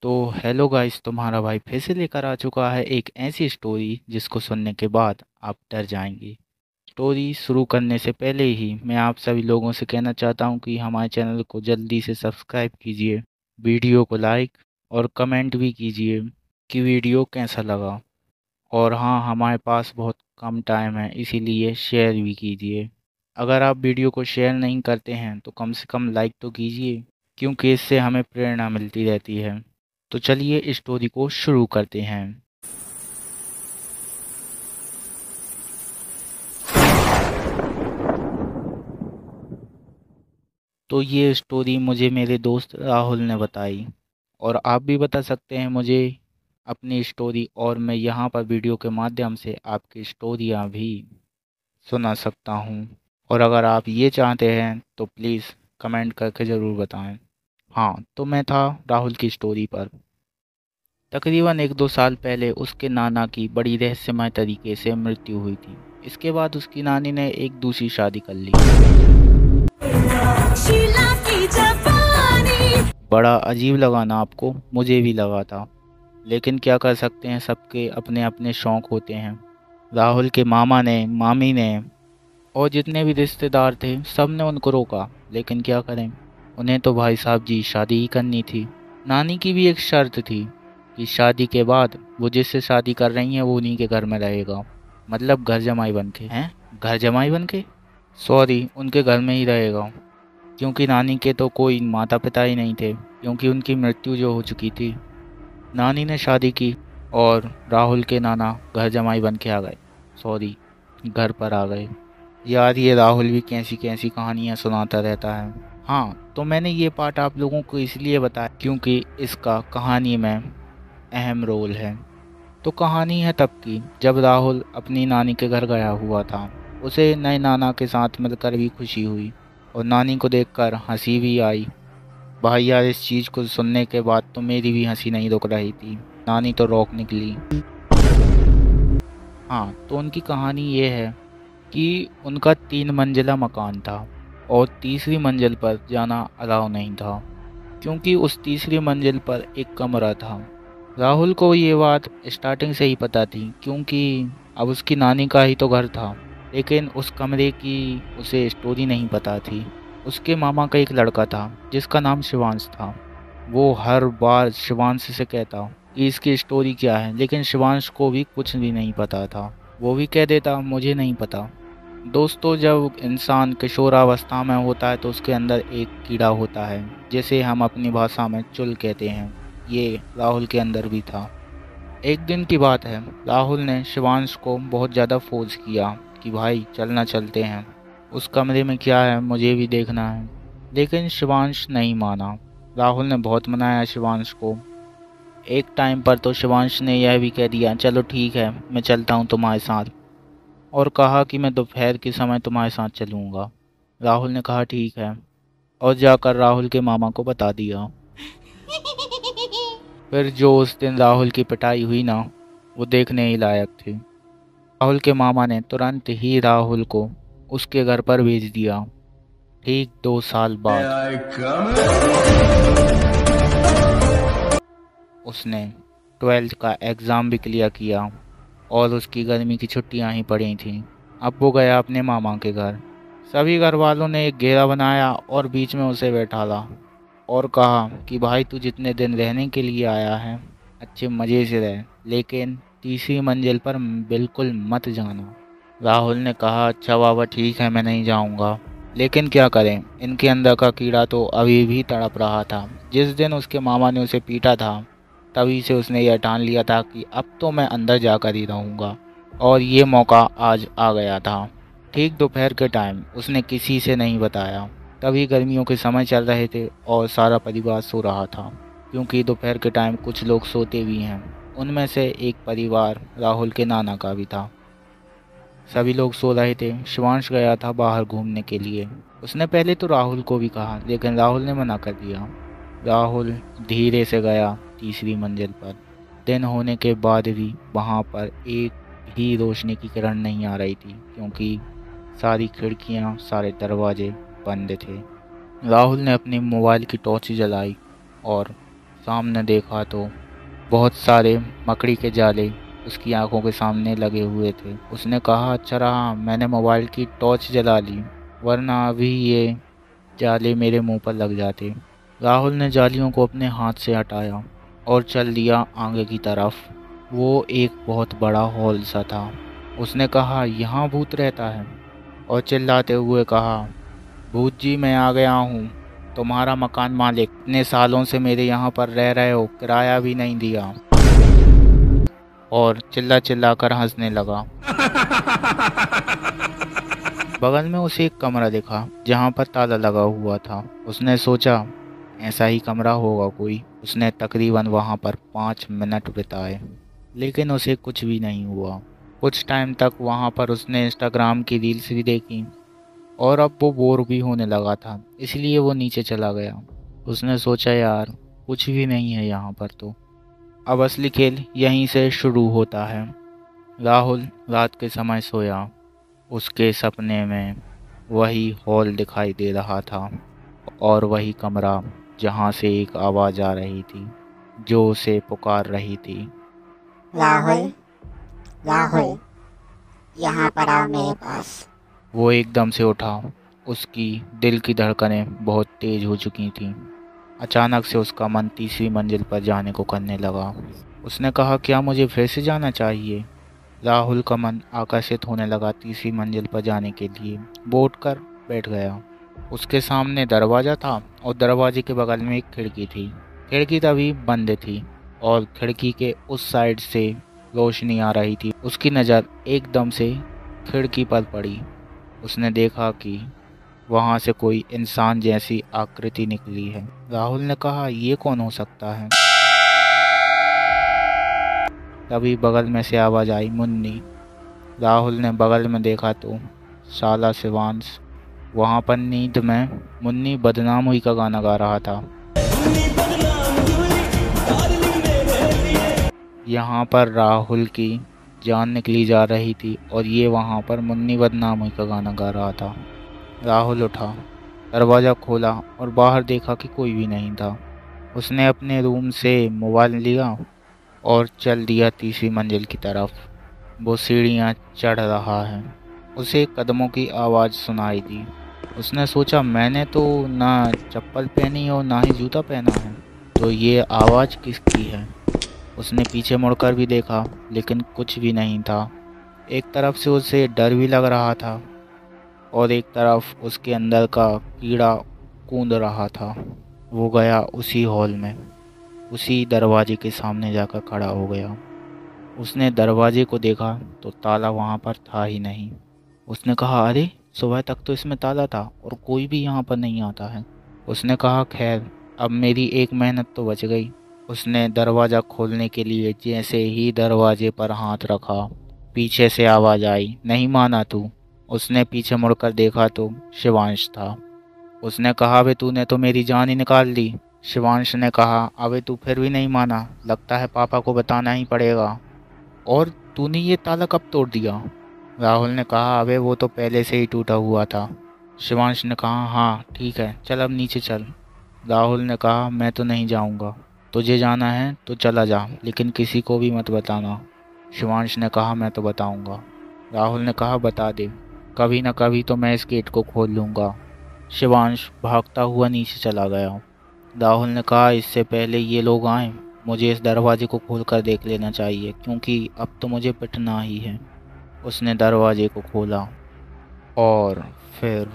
तो hello guys, तुम्हारा भाई फिर से लेकर आ चुका है एक ऐसी स्टोरी जिसको सुनने के बाद आप डर जाएंगे। स्टोरी शुरू करने से पहले ही मैं आप सभी लोगों से कहना चाहता हूं कि हमारे चैनल को जल्दी से सब्सक्राइब कीजिए, वीडियो को लाइक और कमेंट भी कीजिए कि वीडियो कैसा लगा। और हाँ, हमारे पास बहुत कम टाइम है, इसीलिए शेयर भी कीजिए। अगर आप वीडियो को शेयर नहीं करते हैं तो कम से कम लाइक तो कीजिए, क्योंकि इससे हमें प्रेरणा मिलती रहती है। तो चलिए इस स्टोरी को शुरू करते हैं। तो ये स्टोरी मुझे मेरे दोस्त राहुल ने बताई, और आप भी बता सकते हैं मुझे अपनी स्टोरी, और मैं यहाँ पर वीडियो के माध्यम से आपकी स्टोरियाँ भी सुना सकता हूँ। और अगर आप ये चाहते हैं तो प्लीज़ कमेंट करके ज़रूर बताएं। हाँ, तो मैं था राहुल की स्टोरी पर। तकरीबन 1-2 साल पहले उसके नाना की बड़ी रहस्यमय तरीके से मृत्यु हुई थी। इसके बाद उसकी नानी ने एक दूसरी शादी कर ली। शीला की जवानी। बड़ा अजीब लगा ना आपको? मुझे भी लगा था, लेकिन क्या कर सकते हैं, सबके अपने अपने शौक होते हैं। राहुल के मामा ने, मामी ने और जितने भी रिश्तेदार थे सब ने उनको रोका, लेकिन क्या करें, उन्हें तो भाई साहब जी शादी ही करनी थी। नानी की भी एक शर्त थी कि शादी के बाद वो जिससे शादी कर रही हैं वो उन्हीं के घर में रहेगा। मतलब घर जमाई बन के। हैं? घर जमाई बन के? सॉरी, उनके घर में ही रहेगा, क्योंकि नानी के तो कोई माता पिता ही नहीं थे, क्योंकि उनकी मृत्यु जो हो चुकी थी। नानी ने शादी की और राहुल के नाना घर जमाई बन के आ गए। सॉरी, घर पर आ गए। यार, ये राहुल भी कैसी कैसी कहानियाँ सुनाता रहता है। हाँ, तो मैंने ये पार्ट आप लोगों को इसलिए बताया क्योंकि इसका कहानी में अहम रोल है। तो कहानी है तब की, जब राहुल अपनी नानी के घर गया हुआ था। उसे नए नाना के साथ मिलकर भी खुशी हुई और नानी को देखकर हंसी भी आई। भाई यार, इस चीज़ को सुनने के बाद तो मेरी भी हंसी नहीं रुक रही थी। नानी तो रोक निकली। हाँ, तो उनकी कहानी ये है कि उनका 3 मंजिला मकान था और तीसरी मंजिल पर जाना अलाउ नहीं था, क्योंकि उस तीसरी मंजिल पर एक कमरा था। राहुल को ये बात स्टार्टिंग से ही पता थी, क्योंकि अब उसकी नानी का ही तो घर था, लेकिन उस कमरे की उसे स्टोरी नहीं पता थी। उसके मामा का एक लड़का था जिसका नाम शिवांश था। वो हर बार शिवांश से कहता कि इसकी स्टोरी क्या है, लेकिन शिवांश को भी कुछ भी नहीं पता था। वो भी कह देता मुझे नहीं पता। दोस्तों, जब इंसान किशोरावस्था में होता है तो उसके अंदर एक कीड़ा होता है, जिसे हम अपनी भाषा में चुल कहते हैं। ये राहुल के अंदर भी था। एक दिन की बात है, राहुल ने शिवांश को बहुत ज़्यादा फोर्स किया कि भाई चलना, चलते हैं, उस कमरे में क्या है मुझे भी देखना है। लेकिन शिवांश नहीं माना। राहुल ने बहुत मनाया शिवांश को। एक टाइम पर तो शिवांश ने यह भी कह दिया चलो ठीक है, मैं चलता हूँ तुम्हारे साथ, और कहा कि मैं दोपहर के समय तुम्हारे साथ चलूँगा। राहुल ने कहा ठीक है, और जाकर राहुल के मामा को बता दिया। फिर जो उस दिन राहुल की पिटाई हुई ना, वो देखने ही लायक थी। राहुल के मामा ने तुरंत ही राहुल को उसके घर पर भेज दिया। ठीक 2 साल बाद उसने 12th का एग्ज़ाम भी क्लियर किया और उसकी गर्मी की छुट्टियां ही पड़ी थीं। अब वो गया अपने मामा के घर। सभी घर वालों ने एक घेरा बनाया और बीच में उसे बैठाला और कहा कि भाई तू जितने दिन रहने के लिए आया है अच्छे मज़े से रह, लेकिन तीसरी मंजिल पर बिल्कुल मत जाना। राहुल ने कहा अच्छा बाबा ठीक है, मैं नहीं जाऊंगा। लेकिन क्या करें, इनके अंदर का कीड़ा तो अभी भी तड़प रहा था। जिस दिन उसके मामा ने उसे पीटा था, तभी से उसने यह ठान लिया था कि अब तो मैं अंदर जाकर ही रहूँगा, और ये मौका आज आ गया था। ठीक दोपहर के टाइम उसने किसी से नहीं बताया। तभी गर्मियों के समय चल रहे थे और सारा परिवार सो रहा था, क्योंकि दोपहर के टाइम कुछ लोग सोते भी हैं। उनमें से एक परिवार राहुल के नाना का भी था। सभी लोग सो रहे थे। शिवांश गया था बाहर घूमने के लिए। उसने पहले तो राहुल को भी कहा, लेकिन राहुल ने मना कर दिया। राहुल धीरे से गया तीसरी मंजिल पर। दिन होने के बाद भी वहाँ पर एक भी रोशनी की किरण नहीं आ रही थी, क्योंकि सारी खिड़कियाँ, सारे दरवाजे बंद थे। राहुल ने अपनी मोबाइल की टॉर्च जलाई और सामने देखा तो बहुत सारे मकड़ी के जाले उसकी आंखों के सामने लगे हुए थे। उसने कहा, अच्छा रहा मैंने मोबाइल की टॉर्च जला ली, वरना अभी ये जाले मेरे मुंह पर लग जाते। राहुल ने जालियों को अपने हाथ से हटाया और चल दिया आगे की तरफ। वो एक बहुत बड़ा हॉल सा था। उसने कहा, यहाँ भूत रहता है, और चिल्लाते हुए कहा, भूत जी मैं आ गया हूँ, तुम्हारा मकान मालिक, इतने सालों से मेरे यहाँ पर रह रहे हो, किराया भी नहीं दिया। और चिल्ला चिल्ला कर हंसने लगा। बगल में उसे एक कमरा दिखा जहाँ पर ताला लगा हुआ था। उसने सोचा ऐसा ही कमरा होगा कोई। उसने तकरीबन वहाँ पर 5 मिनट बिताए, लेकिन उसे कुछ भी नहीं हुआ। कुछ टाइम तक वहाँ पर उसने इंस्टाग्राम की रील्स भी देखी, और अब वो बोर भी होने लगा था, इसलिए वो नीचे चला गया। उसने सोचा यार कुछ भी नहीं है यहाँ पर तो। अब असली खेल यहीं से शुरू होता है। राहुल रात के समय सोया। उसके सपने में वही हॉल दिखाई दे रहा था, और वही कमरा जहाँ से एक आवाज़ आ रही थी जो उसे पुकार रही थी। राहुल, राहुल, यहाँ पर आओ मेरे पास। वो एकदम से उठा। उसकी दिल की धड़कनें बहुत तेज हो चुकी थीं। अचानक से उसका मन तीसरी मंजिल पर जाने को करने लगा। उसने कहा, क्या मुझे फिर से जाना चाहिए? राहुल का मन आकर्षित होने लगा तीसरी मंजिल पर जाने के लिए। वो उठकर बैठ गया। उसके सामने दरवाज़ा था, और दरवाजे के बगल में एक खिड़की थी। खिड़की तभी बंद थी, और खिड़की के उस साइड से रोशनी आ रही थी। उसकी नज़र एकदम से खिड़की पर पड़ी। उसने देखा कि वहाँ से कोई इंसान जैसी आकृति निकली है। राहुल ने कहा, ये कौन हो सकता है? तभी बगल में से आवाज़ आई, मुन्नी। राहुल ने बगल में देखा तो साला शिवांश वहाँ पर नींद में मुन्नी बदनाम हुई का गाना गा रहा था। यहाँ पर राहुल की जान निकली जा रही थी, और ये वहाँ पर मुन्नी बदनाम हुई का गाना गा रहा था। राहुल उठा, दरवाज़ा खोला और बाहर देखा कि कोई भी नहीं था। उसने अपने रूम से मोबाइल लिया और चल दिया तीसरी मंजिल की तरफ। वो सीढ़ियाँ चढ़ रहा है। उसे कदमों की आवाज़ सुनाई दी। उसने सोचा, मैंने तो ना चप्पल पहनी और ना ही जूता पहना है, तो ये आवाज़ किसकी है? उसने पीछे मुड़कर भी देखा, लेकिन कुछ भी नहीं था। एक तरफ से उसे डर भी लग रहा था, और एक तरफ उसके अंदर का कीड़ा कूद रहा था। वो गया उसी हॉल में, उसी दरवाजे के सामने जाकर खड़ा हो गया। उसने दरवाजे को देखा तो ताला वहाँ पर था ही नहीं। उसने कहा, अरे सुबह तक तो इसमें ताला था और कोई भी यहाँ पर नहीं आता है। उसने कहा, खैर अब मेरी एक मेहनत तो बच गई। उसने दरवाज़ा खोलने के लिए जैसे ही दरवाजे पर हाथ रखा, पीछे से आवाज़ आई, नहीं माना तू? उसने पीछे मुड़कर देखा तो शिवांश था। उसने कहा, अबे तूने तो मेरी जान ही निकाल दी। शिवांश ने कहा, अबे तू फिर भी नहीं माना, लगता है पापा को बताना ही पड़ेगा। और तूने ये ताला कब तोड़ दिया? राहुल ने कहा, अबे वो तो पहले से ही टूटा हुआ था। शिवांश ने कहा, हाँ ठीक है, चल अब नीचे चल। राहुल ने कहा, मैं तो नहीं जाऊंगा, तुझे जाना है तो चला जा, लेकिन किसी को भी मत बताना। शिवांश ने कहा, मैं तो बताऊंगा। राहुल ने कहा, बता दे, कभी ना कभी तो मैं इस गेट को खोल लूँगा। शिवांश भागता हुआ नीचे चला गया। राहुल ने कहा, इससे पहले ये लोग आएं, मुझे इस दरवाजे को खोलकर देख लेना चाहिए, क्योंकि अब तो मुझे पिटना ही है। उसने दरवाजे को खोला, और फिर